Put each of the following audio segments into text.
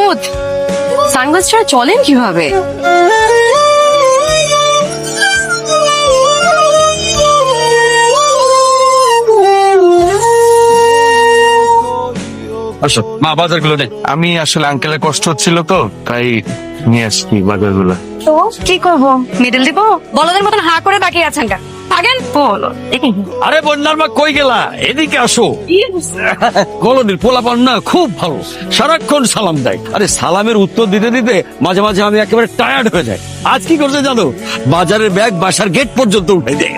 Smooth. Sunglass ছাড়া চলেন কিভাবে? আসো মা, বাজার গুলো নেই। আমি আসলে আঙ্কেলের কষ্ট হচ্ছিল তো তাই নিয়ে আসছি বাজার গুলো। তো কি করবো, মিডল দিব? বলদের মতন হা করে তাকিয়ে আছেন কেন? থাকেন বলো। আরে বন্যার মা কই গেলা, এদিকে আসো। কলোনির পোলাপান না খুব ভালো, সারাক্ষণ সালাম দেয়। আরে সালামের উত্তর দিতে দিতে মাঝে মাঝে আমি একেবারে টায়ার্ড হয়ে যাই। আজ কি করছে জানো, বাজারের ব্যাগ বাসার গেট পর্যন্ত উঠে দেয়।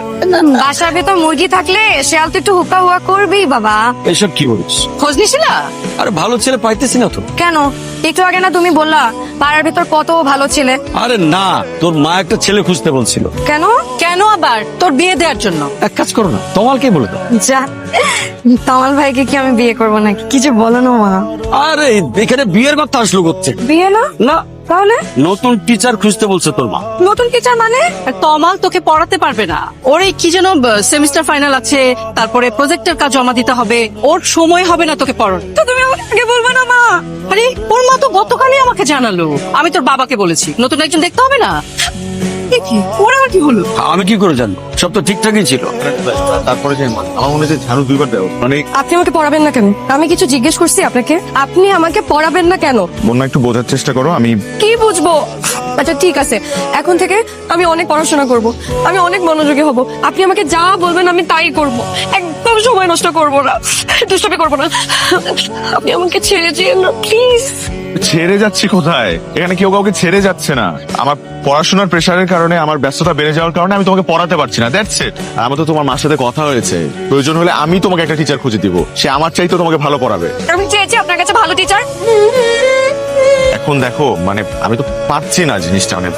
বাসার ভেতর মুরগি থাকলে শেয়াল তো একটু হুকা হুয়া করবেই বাবা। এসব কি বলিস? খোঁজ নিছিলা? আরে ভালো ছেলে পাইতেছি না তো। কেন? একটু আগে না তুমি বললা পাড়ার ভেতর কত ভালো ছেলে। আরে না, তোর মা একটা ছেলে খুঁজতে বলছিল। কেন? কেন আবার? তোর বিয়ে দেওয়ার জন্য? এক কাজ করো না, তোমালকে বলে দাও। যা, তমাল ভাইকে কি আমি বিয়ে করবো নাকি? কিছু বলো না মা। আরে এখানে বিয়ের কথা আসলো করছে বিয়ে না? না, তাহলে নতুন টিচার খুঁজতে বলছে তোর মা। নতুন টিচার মানে? তমাল তোকে পড়াতে পারবে না। ওর এই কি যেন সেমিস্টার ফাইনাল আছে, তারপরে প্রজেক্টের কাজ জমা দিতে হবে, ওর সময় হবে না তোকে পড়ার। তো তুমি আমাকে আগে বলবে না মা? আরে ওর মা তো গতকালই আমাকে জানালো। আমি তোর বাবাকে বলেছি নতুন একজন দেখতে হবে না। এ কি, ওর আবার কি হলো? আমি কি করে জানবো, সব তো ঠিকঠাকই ছিল। তারপরে যে আমার মনে হচ্ছে ঝাড়ু দুইবার দেও মানে আপনি আমাকে পড়াবেন না কেন? আমি কিছু জিজ্ঞেস করছি আপনাকে? আপনি আমাকে পড়াবেন না কেন? বন্যা একটু বোঝার চেষ্টা করো। আমি কি বুঝবো? আচ্ছা ঠিক আছে, এখন থেকে আমি অনেক পড়াশোনা করব, আমি অনেক মনোযোগী হব। আপনি আমাকে যা বলবেন আমি তাই করব, একদম সময় নষ্ট করব না, দুষ্টামি করব না। আপনি আমাকে ছেড়ে যেন না প্লিজ। ছেড়ে যাচ্ছি কোথায়? এখানে কেউ কাউকে ছেড়ে যাচ্ছে না। আমার পড়াশোনার প্রেশারের কারণে, আমার ব্যস্ততা বেড়ে যাওয়ার কারণে আমি তোমাকে পড়াতে পারছি না, দ্যাটস ইট। আমার তো তোমার মার সাথে কথা হয়েছে, প্রয়োজন হলে আমি তোমাকে একটা টিচার খুঁজে দিব, সে আমার চাইতে তোমাকে ভালো পড়াবে। আমি চেয়েছি আপনার কাছে ভালো টিচার। এখন দেখো মানে আমি তো পারছি না জিনিসটা, মানে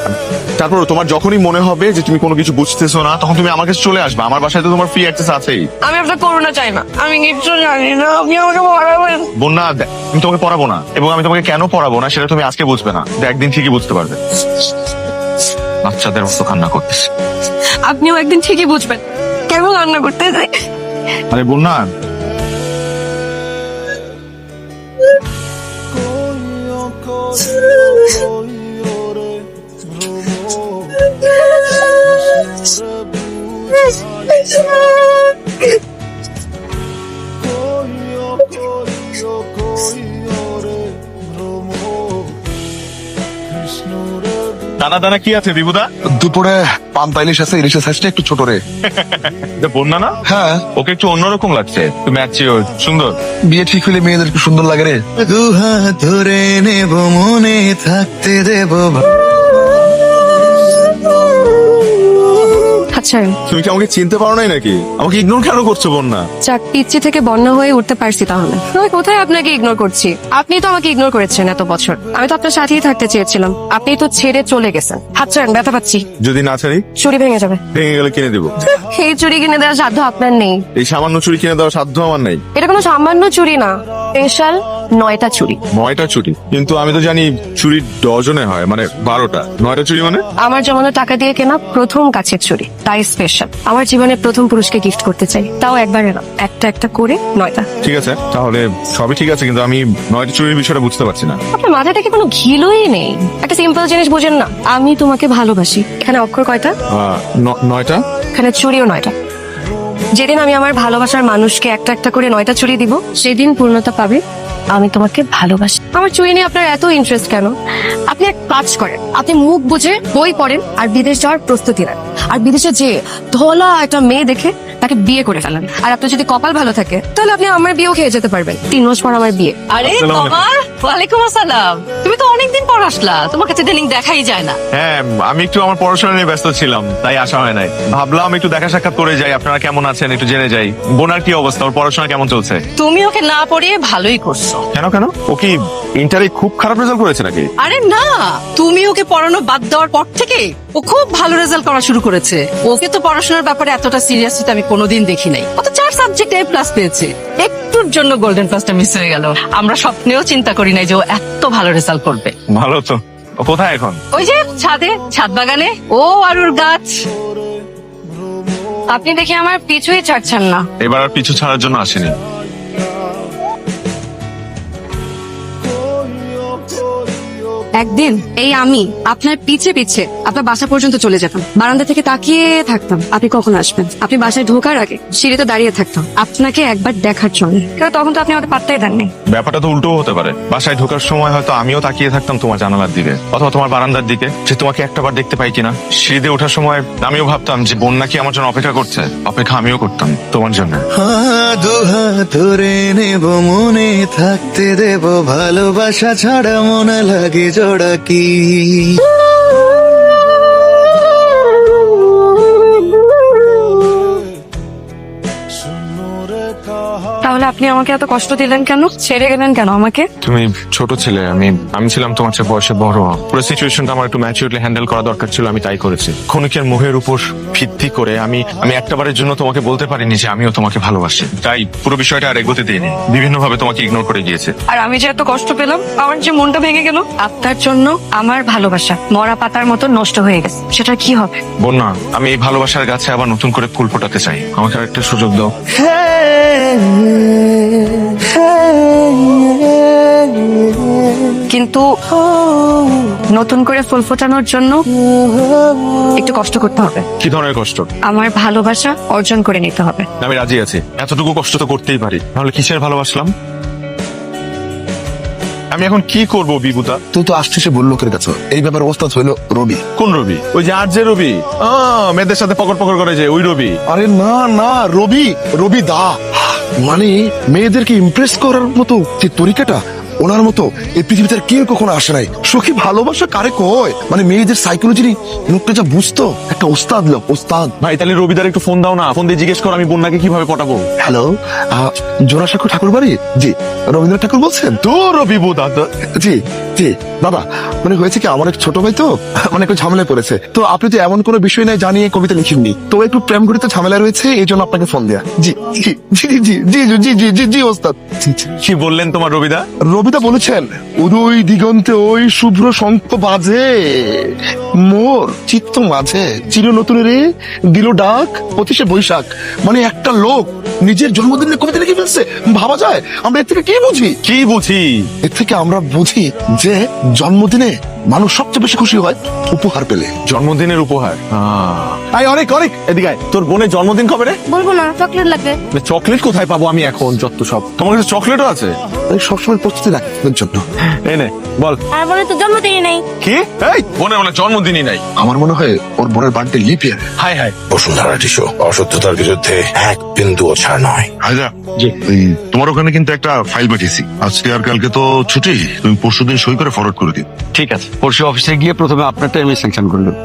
তারপর তোমার যখনই মনে হবে যে তুমি কোনো কিছু বুঝতেছো না, তখন তুমি আমার কাছে চলে আসবে। আমার বাসায় তো তোমার ফ্রি অ্যাক্সেস আছেই। আমি আপনার করোনা চাই না, আমি কিছু জানি না, আপনি আমাকে পড়াবেন। বন্যা আমি তোমাকে পড়াবো না, এবং আমি তোমাকে কেন পড়াবো না সেটা তুমি আজকে বুঝবে না, একদিন ঠিকই বুঝতে পারবে। বাচ্চাদের মতো কান্না করতেছে। আপনিও একদিন ঠিকই বুঝবেন কেন রান্না করতে যাই। আরে বন্যা দানা দানা কি আছে বিভুদা? দুপুরে পান্তা ইলিশ আছে, ইলিশের সাইজটা একটু ছোট রে। এটা বন্যা না? হ্যাঁ, ওকে একটু অন্যরকম লাগছে, তুমি ম্যাচিওর সুন্দর। বিয়ে ঠিক হলে মেয়েদের একটু সুন্দর লাগে রে। দুহাত ধরে নেব, মনে থাকতে দেব। আচ্ছা তুমি কি আমাকে চিনতে পারো নাই নাকি? আমাকে ইগনোর কেন করছো বন্যা? যাক, পিচ্ছি থেকে বন্যা হয়ে উঠতে পারছি তাহলে। আমি কোথায় আপনাকে ইগনোর করছি? আপনি তো আমাকে ইগনোর করেছেন এত বছর। আমি তো আপনার সাথেই থাকতে চেয়েছিলাম, আপনি তো ছেড়ে চলে গেছেন। হাত ছাড়েন, ব্যথা পাচ্ছি। যদি না ছাড়ি? চুরি ভেঙে যাবে। ভেঙে গেলে কিনে দেবো। এই চুরি কিনে দেওয়ার সাধ্য আপনার নেই। এই সামান্য চুরি কিনে দেওয়ার সাধ্য আমার নাই। এটা কোনো সামান্য চুরি না, স্পেশাল 9টা চুরি। 9টা চুরি? কিন্তু আমি তো জানি চুরি ডজনে হয়, মানে 12টা। 9টা চুরি মানে? আমার জমানো টাকা দিয়ে কেনা প্রথম কাছের চুরি, তাই স্পেশাল। আমার জীবনের প্রথম পুরুষকে গিফট করতে চাই, তাও একবারে না, একটা একটা করে 9টা। ঠিক আছে, তাহলে সবই ঠিক আছে, কিন্তু আমি 9টা চুরির বিষয়টা বুঝতে পারছি না। আপনার মাথায় থেকে কোনো ঘিলুই নেই। একটা সিম্পল জিনিস বুঝেন না, আমি তোমাকে ভালোবাসি। এখানে অক্ষর কয়টা? 9টা? এখানে চুরিও 9টা। যেদিন আমি আমার ভালোবাসার মানুষকে একটা একটা করে 9টা চুরি দিব, সেদিন পূর্ণতা পাবে আমি তোমাকে ভালোবাসি। আমার চুরি নিয়ে আপনার এত ইন্টারেস্ট কেন? আপনি এক কাজ করেন, আপনি মুখ বুঝে বই পড়েন আর বিদেশ যাওয়ার প্রস্তুতি নেন। আর বিদেশে যে ধলা একটা মেয়ে দেখে তাকে বিয়ে করে ফেলেন। আর আপনার যদি কপাল ভালো থাকে তাহলে আপনি আমার বিয়েও খেয়ে যেতে পারবেন। 3 মাস পর আমার বিয়ে। আরে আসসালামু আলাইকুম। তমাল, ওয়ালাইকুম আসসালাম। তুমি তো অনেকদিন পর আসলা, তোমাকে তো ইদানিং দেখাই যায় না। হ্যাঁ, আমি একটু আমার পড়াশোনা নিয়ে ব্যস্ত ছিলাম, তাই আসা হয় নাই। ভাবলাম একটু দেখা সাক্ষাৎ করে যাই, আপনারা কেমন আছেন একটু জেনে যাই। বোনার কি অবস্থা, ওর পড়াশোনা কেমন চলছে? তুমি ওকে না পড়িয়ে ভালোই করছো। কেন কেন? ও কি ইন্টারে খুব খারাপ রেজাল্ট করেছে নাকি? আরে না, তুমি ওকে পড়ানো বাদ দেওয়ার পর থেকে ও খুব ভালো রেজাল্ট করা শুরু করেছে। ওকে তো পড়াশোনার ব্যাপারে এতটা সিরিয়াসলি আমি কোনোদিন দেখি নাই। ও তো 4 সাবজেক্টে A+ পেয়েছে। একটুর জন্য গোল্ডেন প্লাসটা মিস হয়ে গেল। আমরা স্বপ্নেও চিন্তা করি নাই যে ও এত ভালো রেজাল্ট করবে। ভালো তো। ও কোথায় এখন? ওই যে ছাদে, ছাদ বাগানে, ও আর ওর গাছ। আপনি দেখি আমার পিছুই ছাড়ছেন না। এবার আর পিছু ছাড়ার জন্য আসেনি। একদিন এই আমি আপনার পিছে পিছে আপনার বাসা পর্যন্ত চলে যেতাম, বারান্দা থেকে তাকিয়ে থাকতাম আপনি কখন আসবেন। আপনি বাসায় ঢোকার আগে সিঁড়িতে দাঁড়িয়ে থাকতাম আপনাকে একবার দেখার জন্য, কারণ তখন তো আপনি আমাকে পাত্তাই দেননি। ব্যাপারটা তো উল্টো হতে পারে, বাসায় ঢোকার সময় হয়তো আমিও তাকিয়ে থাকতাম তোমার জানালার দিকে অথবা তোমার বারান্দার দিকে, যে তোমাকে একটাবার দেখতে পাই কিনা। সিঁড়িতে ওঠার সময় আমিও ভাবতাম যে বন্যা কি আমার জন্য অপেক্ষা করছে, অপেক্ষা আমিও করতাম তোমার জন্য। দুহাত ধরে নেব মনে থাকতে দেব ভালোবাসা ছাড়া মনে লাগে জোড়া কি। তাহলে আপনি আমাকে এত কষ্ট দিলেন কেন, ছেড়ে গেলেন কেন আমাকে? তুমি ছোট ছেলে, আমি ছিলাম তোমার চেয়ে বয়সে বড়। পুরো সিচুয়েশনটা আমার একটু ম্যাচিউরলি হ্যান্ডেল করা দরকার ছিল, আমি তাই করেছি। ক্ষণিকের মোহের উপর ভিত্তি করে আমি একটাবারের জন্য তোমাকে বলতে পারিনি যে আমিও তোমাকে ভালোবাসি, তাই পুরো বিষয়টা আর এগোতে দিইনি, বিভিন্ন ভাবে তোমাকে ইগনোর করে গিয়েছে। আর আমি যে এত কষ্ট পেলাম, আমার যে মনটা ভেঙে গেল, আপনার জন্য আমার ভালোবাসা মরা পাতার মতো নষ্ট হয়ে গেছে, সেটা কি হবে? বন্যা, আমি এই ভালোবাসার গাছে আবার নতুন করে ফুল ফোটাতে চাই, আমাকে আর একটা সুযোগ দাও। কিন্তু নতুন করে ফুল ফোটানোর জন্য একটু কষ্ট করতে হবে। কি ধরনের কষ্ট? আমার ভালোবাসা অর্জন করে নিতে হবে। আমি রাজি আছি, এতটুকু কষ্ট তো করতেই পারি, নাহলে কিসের ভালোবাসলাম। আমি এখন কি করব বিভূতা? তুই তো আসছিস বললো লোকের কাছে, এই ব্যাপারে অবস্থা হইলো রবি। কোন রবি? ওই যে আর যে রবি, মেয়েদের সাথে পকড় পকড় করে যে ওই রবি? আরে না না, রবি দা, মানে মেয়েদেরকে ইমপ্রেস করার মতো যে তরিকাটা ওনার মতো এই পৃথিবীতে আর কেউ কখনো আসে নাই। সখী ভালোবাসা কারে কয়, মানে মেয়েদের সাইকোলজি লোকটা যা বুঝতো, একটা ওস্তাদ লোক, ওস্তাদ। ভাই তাহলে রবিদার একটু ফোন দাও না, ফোন দিয়ে জিজ্ঞেস কর আমি বন্যাকে কিভাবে পটাবো। হ্যালো, জোড়াসাঁকো ঠাকুর বাড়ি? জি, রবীন্দ্রনাথ ঠাকুর বলছেন তো? রবি বুদা? জি জি দাদা, মানে হয়েছে কি, আমার এক ছোট ভাই তো মানে একটু ঝামেলায় পড়েছে, তো আপনি তো এমন কোনো বিষয় নাই জানিয়ে কবিতা লিখেননি, তো একটু প্রেম ঘটিত ঝামেলা রয়েছে, এই জন্য আপনাকে ফোন দেয়া। জি জি জি জি জি জি জি জি জি ওস্তাদ। কি বললেন তোমার রবিদা? রবিদা বলেছেন, উদয় দিগন্তে ওই শুভ্র শঙ্খ বাজে, মোর চিত্ত মাঝে চির নতুন রে দিল ডাক 25শে বৈশাখ। মানে একটা লোক নিজের জন্মদিনে কবিতা লিখে ফেলছে, ভাবা যায়? আমরা এর থেকে কি বুঝি? কি বুঝি? এর থেকে আমরা বুঝি যে জন্মদিনে মানুষ সবচেয়ে বেশি খুশি হয় উপহার পেলে। জন্মদিনের উপহার। অনেক এদিকে আয়। তোর বোনের জন্মদিন কবে রে? বলবো না, চকলেট লাগবে। চকলেট কোথায় পাবো আমি এখন? যত সব, তোমার কাছে চকলেটও আছে? আমি সবসময় প্রস্তুতি রাখি তোর জন্য। এনে বল। আর বলে তো জন্মদিনই নেই। কি? এই বোনের বলে জন্মদিনই নাই? আমার মনে হয় ওর বোনের birthday leap year. Hi hi. Bashundhara tissue অসত্যতার বিরুদ্ধে এক বিন্দুও ছাড় নয়। হায়দা, ওই তোমার ওখানে কিন্তু একটা ফাইল পাঠিয়েছি, আজকে আর কালকে তো ছুটি, তুমি পরশুদিন সই করে ফরওয়ার্ড করে দিও। ঠিক আছে, পরশু অফিসে গিয়ে প্রথমে আপনারটা আমি স্যাংশন করে দেবো।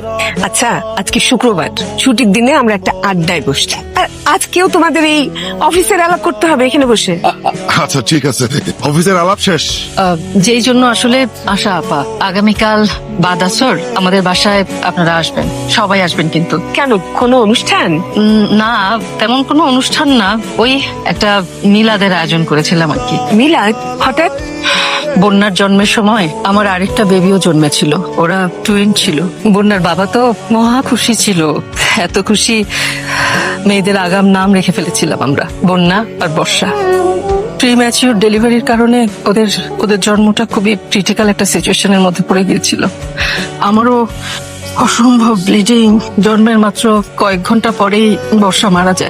আচ্ছা, আজকে শুক্রবার, ছুটির দিনে আমরা একটা আড্ডায় বসছি, আর আজকেও তোমাদের এই অফিসের আলাপ করতে হবে এখানে বসে? আচ্ছা ঠিক আছে, অফিসের আলাপ শেষ? যেই জন্য আসলে আশা আপা, আগামীকাল বাদ আসর আমাদের বাসায় আপনারা আসবেন, সবাই আসবেন কিন্তু। কেন, কোনো অনুষ্ঠান? না, তেমন কোনো অনুষ্ঠান না, ওই একটা মিলাদের আয়োজন করেছিলাম আর কি। মিলাদ? হঠাৎ? বন্যার জন্মের সময় আমার আরেকটা বেবিও জন্মেছিল, ওরা টুইন ছিল। বন্যার বাবা তো মহা খুশি ছিল, এত খুশি মেয়েদের আগাম নাম রেখে ফেলেছিলাম আমরা, বন্যা আর বর্ষা। প্রিম্যাচিউর ডেলিভারির কারণে ওদের জন্মটা খুবই ক্রিটিক্যাল একটা সিচুয়েশনের মধ্যে পড়ে গিয়েছিল। আমারও অসম্ভব ব্লিডিং, জন্মের মাত্র কয়েক ঘন্টা পরেই বর্ষা মারা যায়।